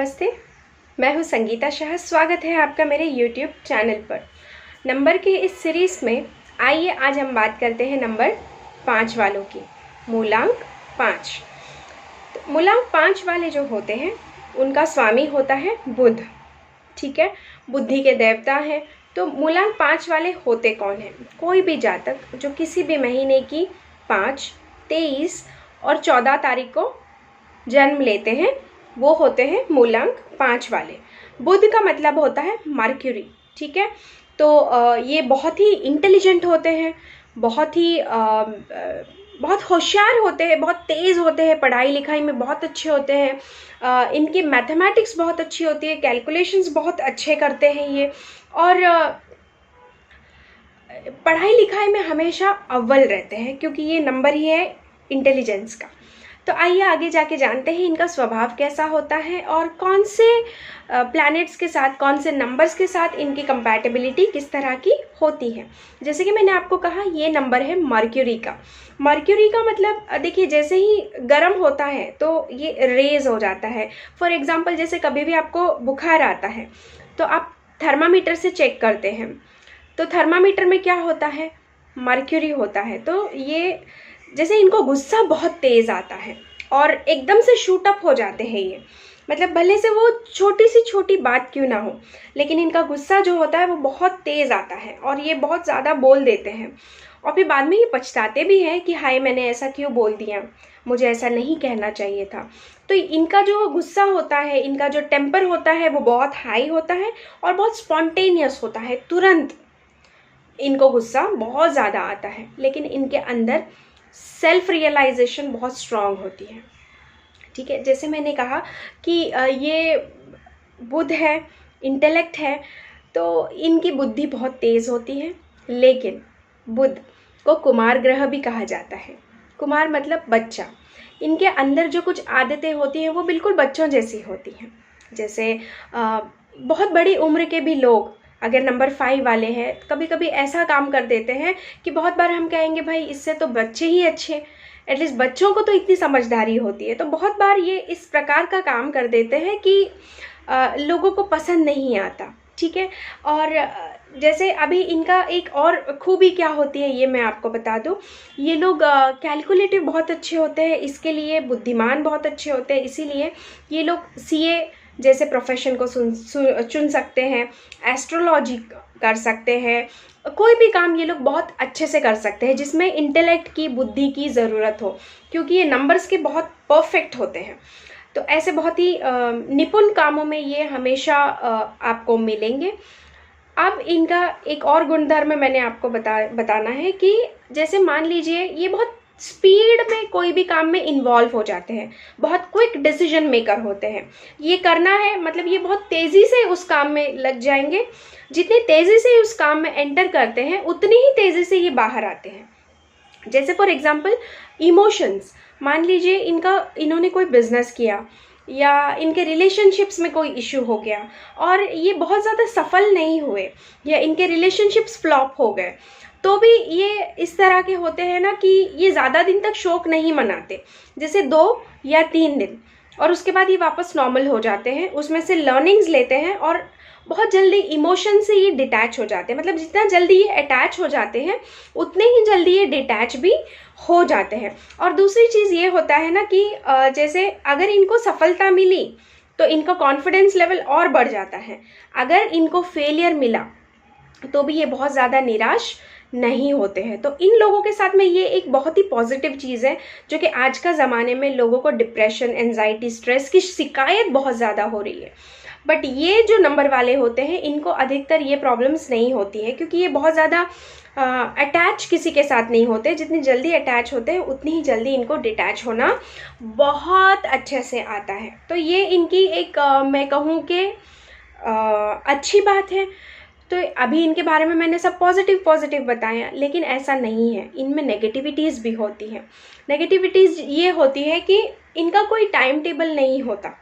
नमस्ते, मैं हूँ संगीता शाह। स्वागत है आपका मेरे YouTube चैनल पर। नंबर के इस सीरीज़ में आइए आज हम बात करते हैं नंबर 5 वालों की। मूलांक 5। तो मूलांक 5 वाले जो होते हैं उनका स्वामी होता है बुध। ठीक है, बुद्धि के देवता हैं। तो मूलांक 5 वाले होते कौन हैं? कोई भी जातक जो किसी भी महीने की 5, 23 और 14 तारीख को जन्म लेते हैं वो होते हैं मूलांक 5 वाले। बुध का मतलब होता है मर्क्यूरी। ठीक है, तो ये बहुत ही इंटेलिजेंट होते हैं, बहुत होशियार होते हैं, बहुत तेज़ होते हैं, पढ़ाई लिखाई में बहुत अच्छे होते हैं। इनकी मैथमेटिक्स बहुत अच्छी होती है, कैलकुलेशंस बहुत अच्छे करते हैं ये, और पढ़ाई लिखाई में हमेशा अव्वल रहते हैं क्योंकि ये नंबर ही है इंटेलिजेंस का। तो आइए आगे जाके जानते हैं इनका स्वभाव कैसा होता है और कौन से प्लैनेट्स के साथ, कौन से नंबर्स के साथ इनकी कंपैटिबिलिटी किस तरह की होती है। जैसे कि मैंने आपको कहा, ये नंबर है मर्क्यूरी का। मर्क्यूरी का मतलब देखिए, जैसे ही गर्म होता है तो ये रेज हो जाता है। फॉर एग्जांपल, जैसे कभी भी आपको बुखार आता है तो आप थर्मामीटर से चेक करते हैं, तो थर्मामीटर में क्या होता है? मर्क्यूरी होता है। तो ये जैसे इनको गुस्सा बहुत तेज़ आता है और एकदम से शूट अप हो जाते हैं ये, मतलब भले से वो छोटी सी छोटी बात क्यों ना हो, लेकिन इनका गुस्सा जो होता है वो बहुत तेज़ आता है और ये बहुत ज़्यादा बोल देते हैं और फिर बाद में ये पछताते भी हैं कि हाय, मैंने ऐसा क्यों बोल दिया, मुझे ऐसा नहीं कहना चाहिए था। तो इनका जो गुस्सा होता है, इनका जो टेम्पर होता है वो बहुत हाई होता है और बहुत स्पॉन्टेनियस होता है। तुरंत इनको गुस्सा बहुत ज़्यादा आता है, लेकिन इनके अंदर सेल्फ रियलाइजेशन बहुत स्ट्रांग होती है। ठीक है, जैसे मैंने कहा कि ये बुध है, इंटेलेक्ट है, तो इनकी बुद्धि बहुत तेज़ होती है। लेकिन बुध को कुमार ग्रह भी कहा जाता है। कुमार मतलब बच्चा। इनके अंदर जो कुछ आदतें होती हैं वो बिल्कुल बच्चों जैसी होती हैं। जैसे बहुत बड़ी उम्र के भी लोग अगर नंबर 5 वाले हैं, कभी कभी ऐसा काम कर देते हैं कि बहुत बार हम कहेंगे भाई इससे तो बच्चे ही अच्छे, एटलीस्ट बच्चों को तो इतनी समझदारी होती है। तो बहुत बार ये इस प्रकार का काम कर देते हैं कि लोगों को पसंद नहीं आता। ठीक है, और जैसे अभी इनका एक और खूबी क्या होती है ये मैं आपको बता दूं। ये लोग कैलकुलेटिव बहुत अच्छे होते हैं, इसके लिए बुद्धिमान बहुत अच्छे होते हैं, इसीलिए ये लोग सीए जैसे प्रोफेशन को चुन सकते हैं, एस्ट्रोलॉजी कर सकते हैं, कोई भी काम ये लोग बहुत अच्छे से कर सकते हैं जिसमें इंटेलेक्ट की, बुद्धि की ज़रूरत हो, क्योंकि ये नंबर्स के बहुत परफेक्ट होते हैं। तो ऐसे बहुत ही निपुण कामों में ये हमेशा आपको मिलेंगे। अब इनका एक और गुणधर्म मैंने आपको बताना है कि जैसे मान लीजिए ये बहुत स्पीड में कोई भी काम में इन्वॉल्व हो जाते हैं, बहुत क्विक डिसीजन मेकर होते हैं। ये करना है मतलब ये बहुत तेज़ी से उस काम में लग जाएंगे। जितनी तेज़ी से उस काम में एंटर करते हैं उतनी ही तेज़ी से ये बाहर आते हैं। जैसे फॉर एग्जांपल इमोशंस, मान लीजिए इन्होंने कोई बिजनेस किया या इनके रिलेशनशिप्स में कोई इशू हो गया और ये बहुत ज़्यादा सफल नहीं हुए या इनके रिलेशनशिप्स फ्लॉप हो गए, तो भी ये इस तरह के होते हैं ना कि ये ज़्यादा दिन तक शोक नहीं मनाते, जैसे 2 या 3 दिन, और उसके बाद ये वापस नॉर्मल हो जाते हैं, उसमें से लर्निंग्स लेते हैं और बहुत जल्दी इमोशन से ये डिटैच हो जाते हैं। मतलब जितना जल्दी ये अटैच हो जाते हैं उतने ही जल्दी ये डिटैच भी हो जाते हैं। और दूसरी चीज़ ये होता है ना कि जैसे अगर इनको सफलता मिली तो इनका कॉन्फिडेंस लेवल और बढ़ जाता है, अगर इनको फेलियर मिला तो भी ये बहुत ज़्यादा निराश नहीं होते हैं। तो इन लोगों के साथ में ये एक बहुत ही पॉजिटिव चीज़ है, जो कि आज का ज़माने में लोगों को डिप्रेशन, एंजाइटी, स्ट्रेस की शिकायत बहुत ज़्यादा हो रही है। बट ये जो नंबर वाले होते हैं इनको अधिकतर ये प्रॉब्लम्स नहीं होती है, क्योंकि ये बहुत ज़्यादा अटैच किसी के साथ नहीं होते। जितनी जल्दी अटैच होते हैं उतनी ही जल्दी इनको डिटैच होना बहुत अच्छे से आता है। तो ये इनकी एक मैं कहूँ कि अच्छी बात है। तो अभी इनके बारे में मैंने सब पॉजिटिव बताया, लेकिन ऐसा नहीं है, इनमें नेगेटिविटीज़ भी होती हैं। नेगेटिविटीज़ ये होती है कि इनका कोई टाइम टेबल नहीं होता।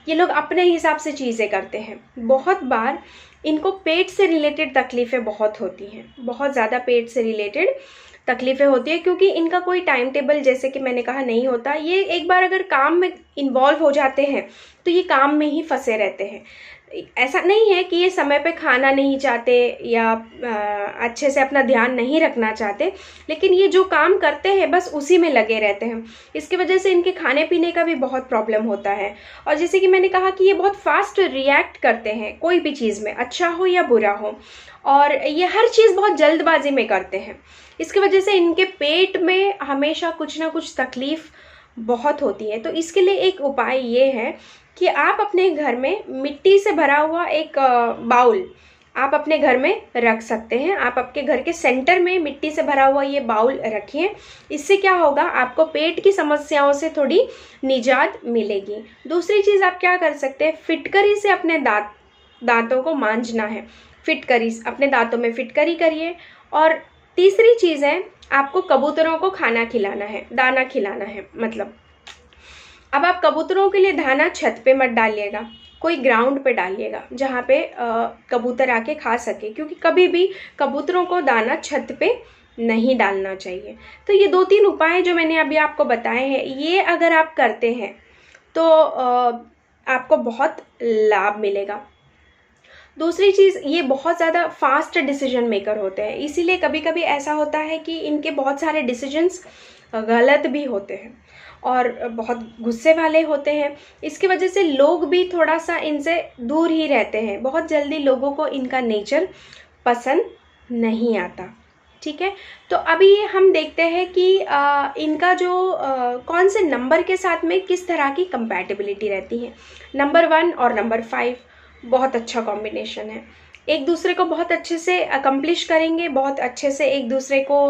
ये लोग अपने हिसाब से चीज़ें करते हैं। बहुत बार इनको पेट से रिलेटेड तकलीफ़ें बहुत होती हैं, बहुत ज़्यादा पेट से रिलेटेड तकलीफ़ें होती है, क्योंकि इनका कोई टाइम टेबल, जैसे कि मैंने कहा, नहीं होता। ये एक बार अगर काम में इन्वॉल्व हो जाते हैं तो ये काम में ही फंसे रहते हैं। ऐसा नहीं है कि ये समय पे खाना नहीं चाहते या अच्छे से अपना ध्यान नहीं रखना चाहते, लेकिन ये जो काम करते हैं बस उसी में लगे रहते हैं। इसकी वजह से इनके खाने पीने का भी बहुत प्रॉब्लम होता है। और जैसे कि मैंने कहा कि ये बहुत फास्ट रिएक्ट करते हैं कोई भी चीज़ में, अच्छा हो या बुरा हो, और ये हर चीज़ बहुत जल्दबाजी में करते हैं। इसकी वजह से इनके पेट में हमेशा कुछ ना कुछ तकलीफ़ बहुत होती है। तो इसके लिए एक उपाय ये है कि आप अपने घर में मिट्टी से भरा हुआ एक बाउल आप अपने घर में रख सकते हैं। आप आपके घर के सेंटर में मिट्टी से भरा हुआ ये बाउल रखिए। इससे क्या होगा, आपको पेट की समस्याओं से थोड़ी निजात मिलेगी। दूसरी चीज़ आप क्या कर सकते हैं, फिटकरी से अपने दांतों को मांजना है। फिटकरी, अपने दांतों में फिटकरी करिए। और तीसरी चीज़ है, आपको कबूतरों को खाना खिलाना है, दाना खिलाना है। मतलब अब आप कबूतरों के लिए दाना छत पे मत डालिएगा, कोई ग्राउंड पे डालिएगा जहाँ पे कबूतर आके खा सके, क्योंकि कभी भी कबूतरों को दाना छत पे नहीं डालना चाहिए। तो ये 2-3 उपाय जो मैंने अभी आपको बताए हैं, ये अगर आप करते हैं तो आपको बहुत लाभ मिलेगा। दूसरी चीज़, ये बहुत ज़्यादा फास्ट डिसीजन मेकर होते हैं, इसीलिए कभी कभी ऐसा होता है कि इनके बहुत सारे डिसीजंस गलत भी होते हैं और बहुत गुस्से वाले होते हैं। इसकी वजह से लोग भी थोड़ा सा इनसे दूर ही रहते हैं। बहुत जल्दी लोगों को इनका नेचर पसंद नहीं आता। ठीक है, तो अभी हम देखते हैं कि इनका जो कौन से नंबर के साथ में किस तरह की कंपैटिबिलिटी रहती है। नंबर 1 और नंबर 5 बहुत अच्छा कॉम्बिनेशन है। एक दूसरे को बहुत अच्छे से अकम्प्लिश करेंगे, बहुत अच्छे से एक दूसरे को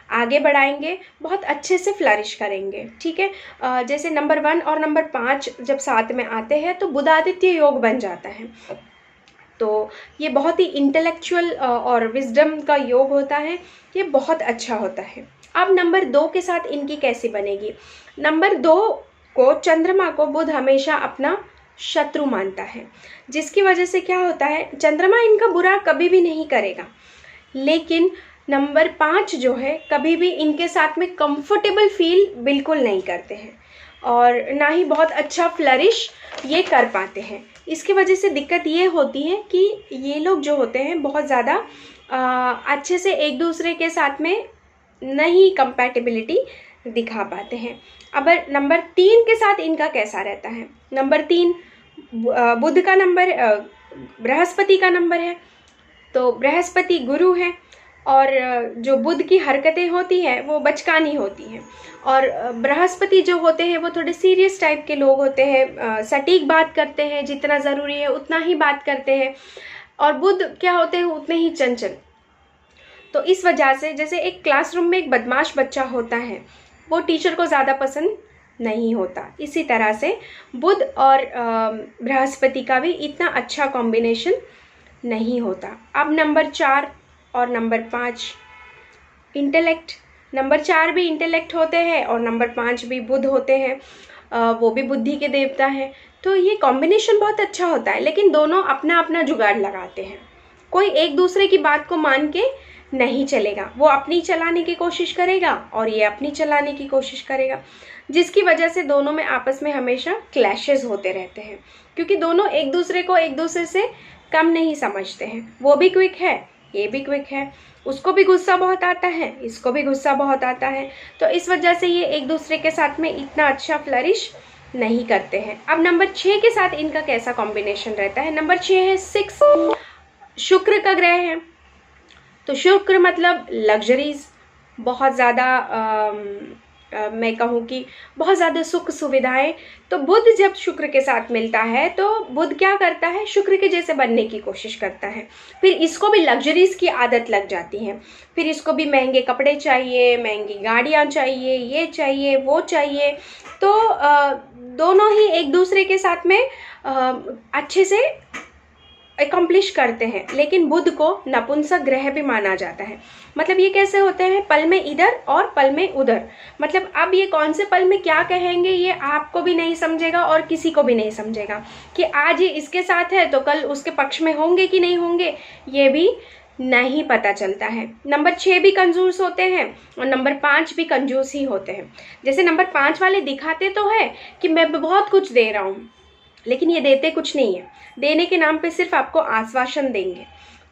आगे बढ़ाएंगे, बहुत अच्छे से फ्लरिश करेंगे। ठीक है, जैसे नंबर 1 और नंबर 5 जब साथ में आते हैं तो बुधादित्य योग बन जाता है। तो ये बहुत ही इंटेलेक्चुअल और विजडम का योग होता है, ये बहुत अच्छा होता है। अब नंबर 2 के साथ इनकी कैसी बनेगी। नंबर 2 को, चंद्रमा को, बुध हमेशा अपना शत्रु मानता है, जिसकी वजह से क्या होता है, चंद्रमा इनका बुरा कभी भी नहीं करेगा, लेकिन नंबर 5 जो है कभी भी इनके साथ में कंफर्टेबल फील बिल्कुल नहीं करते हैं और ना ही बहुत अच्छा फ्लरिश ये कर पाते हैं। इसकी वजह से दिक्कत ये होती है कि ये लोग जो होते हैं बहुत ज़्यादा अच्छे से एक दूसरे के साथ में नहीं कंपैटिबिलिटी दिखा पाते हैं। अब नंबर 3 के साथ इनका कैसा रहता है। नंबर 3 बुध का नंबर, बृहस्पति का नंबर है, तो बृहस्पति गुरु है और जो बुध की हरकतें होती हैं वो बचकानी होती हैं। और बृहस्पति जो होते हैं वो थोड़े सीरियस टाइप के लोग होते हैं, सटीक बात करते हैं, जितना ज़रूरी है उतना ही बात करते हैं। और बुध क्या होते हैं, उतने ही चंचल। तो इस वजह से जैसे एक क्लासरूम में एक बदमाश बच्चा होता है, वो टीचर को ज़्यादा पसंद नहीं होता, इसी तरह से बुध और बृहस्पति का भी इतना अच्छा कॉम्बिनेशन नहीं होता। अब नंबर 4 और नंबर 5 इंटेलेक्ट, नंबर 4 भी इंटेलेक्ट होते हैं और नंबर 5 भी बुध होते हैं, वो भी बुद्धि के देवता हैं। तो ये कॉम्बिनेशन बहुत अच्छा होता है, लेकिन दोनों अपना अपना जुगाड़ लगाते हैं। कोई एक दूसरे की बात को मान के नहीं चलेगा, वो अपनी चलाने की कोशिश करेगा और ये अपनी चलाने की कोशिश करेगा, जिसकी वजह से दोनों में आपस में हमेशा क्लैशेस होते रहते हैं, क्योंकि दोनों एक दूसरे को एक दूसरे से कम नहीं समझते हैं। वो भी क्विक है, ये भी क्विक है, उसको भी गुस्सा बहुत आता है, इसको भी गुस्सा बहुत आता है। तो इस वजह से ये एक दूसरे के साथ में इतना अच्छा फ्लरिश नहीं करते हैं। अब नंबर 6 के साथ इनका कैसा कॉम्बिनेशन रहता है। नंबर 6 है 6, शुक्र का ग्रह है। तो शुक्र मतलब लग्जरीज, बहुत ज़्यादा मैं कहूँ कि बहुत ज़्यादा सुख सुविधाएं। तो बुध जब शुक्र के साथ मिलता है तो बुध क्या करता है, शुक्र के जैसे बनने की कोशिश करता है। फिर इसको भी लग्जरीज की आदत लग जाती है, फिर इसको भी महंगे कपड़े चाहिए, महंगी गाड़ियाँ चाहिए, ये चाहिए, वो चाहिए। तो दोनों ही एक दूसरे के साथ में अच्छे से एकम्प्लिश करते हैं, लेकिन बुध को नपुंसक ग्रह भी माना जाता है। मतलब ये कैसे होते हैं, पल में इधर और पल में उधर। मतलब अब ये कौन से पल में क्या कहेंगे ये आपको भी नहीं समझेगा और किसी को भी नहीं समझेगा, कि आज ये इसके साथ है तो कल उसके पक्ष में होंगे कि नहीं होंगे, ये भी नहीं पता चलता है। नंबर 6 भी कंजूस होते हैं और नंबर 5 भी कंजूस ही होते हैं। जैसे नंबर 5 वाले दिखाते तो है कि मैं बहुत कुछ दे रहा हूँ, लेकिन ये देते कुछ नहीं है, देने के नाम पे सिर्फ आपको आश्वासन देंगे।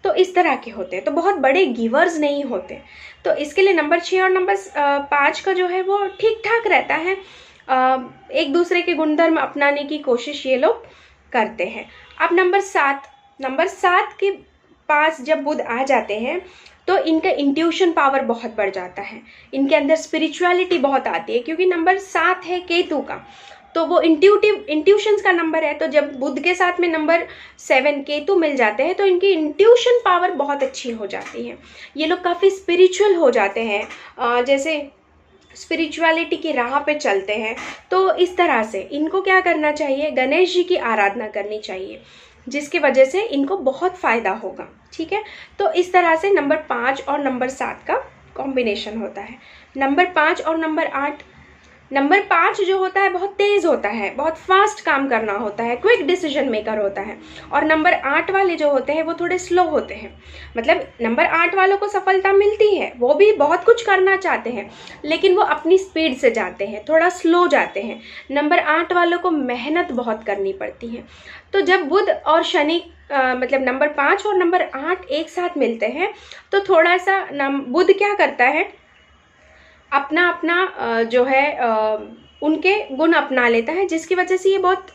तो इस तरह के होते हैं, तो बहुत बड़े गिवर्स नहीं होते। तो इसके लिए नंबर 6 और नंबर 5 का जो है वो ठीक ठाक रहता है। एक दूसरे के गुणधर्म अपनाने की कोशिश ये लोग करते हैं। अब नंबर 7 के पास जब बुध आ जाते हैं तो इनका इंट्यूशन पावर बहुत बढ़ जाता है, इनके अंदर स्पिरिचुअलिटी बहुत आती है, क्योंकि नंबर 7 है केतु का, तो वो इंट्यूशंस का नंबर है। तो जब बुध के साथ में नंबर 7 केतु मिल जाते हैं तो इनकी इंट्यूशन पावर बहुत अच्छी हो जाती है। ये लोग काफ़ी स्पिरिचुअल हो जाते हैं, जैसे स्पिरिचुअलिटी की राह पे चलते हैं। तो इस तरह से इनको क्या करना चाहिए, गणेश जी की आराधना करनी चाहिए, जिसकी वजह से इनको बहुत फ़ायदा होगा। ठीक है, तो इस तरह से नंबर 5 और नंबर 7 का कॉम्बिनेशन होता है। नंबर 5 और नंबर 8, नंबर 5 जो होता है बहुत तेज़ होता है, बहुत फास्ट काम करना होता है, क्विक डिसीजन मेकर होता है। और नंबर 8 वाले जो होते हैं वो थोड़े स्लो होते हैं। मतलब नंबर 8 वालों को सफलता मिलती है, वो भी बहुत कुछ करना चाहते हैं, लेकिन वो अपनी स्पीड से जाते हैं, थोड़ा स्लो जाते हैं। नंबर 8 वालों को मेहनत बहुत करनी पड़ती है। तो जब बुध और शनि मतलब नंबर 5 और नंबर 8 एक साथ मिलते हैं तो थोड़ा सा बुध क्या करता है, अपना अपना जो है उनके गुण अपना लेता है, जिसकी वजह से ये बहुत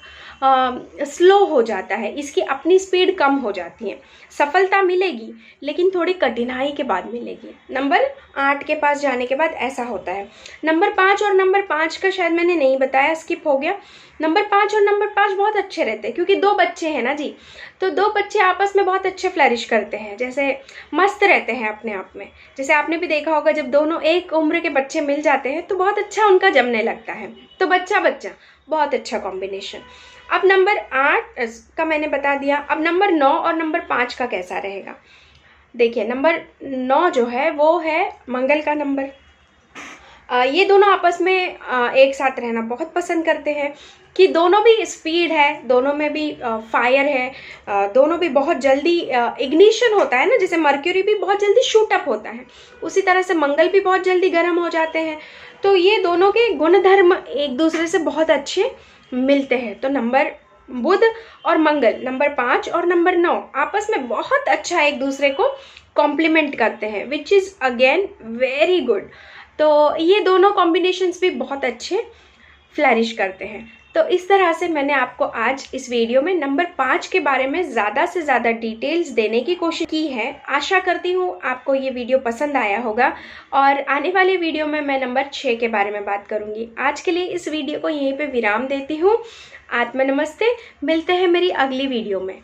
स्लो हो जाता है, इसकी अपनी स्पीड कम हो जाती है। सफलता मिलेगी लेकिन थोड़ी कठिनाई के बाद मिलेगी। नंबर 8 के पास जाने के बाद ऐसा होता है। नंबर 5 और नंबर 5 का शायद मैंने नहीं बताया, स्किप हो गया। नंबर 5 और नंबर 5 बहुत अच्छे रहते हैं, क्योंकि 2 बच्चे हैं ना जी, तो 2 बच्चे आपस में बहुत अच्छे फ्लरिश करते हैं, जैसे मस्त रहते हैं अपने आप में। जैसे आपने भी देखा होगा, जब दोनों एक उम्र के बच्चे मिल जाते हैं तो बहुत अच्छा उनका जमने लगता है। तो बच्चा बच्चा बहुत अच्छा कॉम्बिनेशन। अब नंबर 8 का मैंने बता दिया। अब नंबर 9 और नंबर 5 का कैसा रहेगा, देखिए नंबर 9 जो है वो है मंगल का नंबर। ये दोनों आपस में एक साथ रहना बहुत पसंद करते हैं, कि दोनों भी स्पीड है, दोनों में भी फायर है, दोनों भी बहुत जल्दी इग्निशन होता है ना, जैसे मर्क्यूरी भी बहुत जल्दी शूट अप होता है, उसी तरह से मंगल भी बहुत जल्दी गर्म हो जाते हैं। तो ये दोनों के गुणधर्म एक दूसरे से बहुत अच्छे मिलते हैं। तो नंबर बुध और मंगल, नंबर 5 और नंबर 9 आपस में बहुत अच्छा एक दूसरे को कॉम्प्लीमेंट करते हैं, which is again very good. तो ये दोनों कॉम्बिनेशंस भी बहुत अच्छे फ्लरिश करते हैं। तो इस तरह से मैंने आपको आज इस वीडियो में नंबर 5 के बारे में ज़्यादा से ज़्यादा डिटेल्स देने की कोशिश की है। आशा करती हूँ आपको ये वीडियो पसंद आया होगा, और आने वाले वीडियो में मैं नंबर 6 के बारे में बात करूँगी। आज के लिए इस वीडियो को यहीं पे विराम देती हूँ। आत्मा नमस्ते, मिलते हैं मेरी अगली वीडियो में।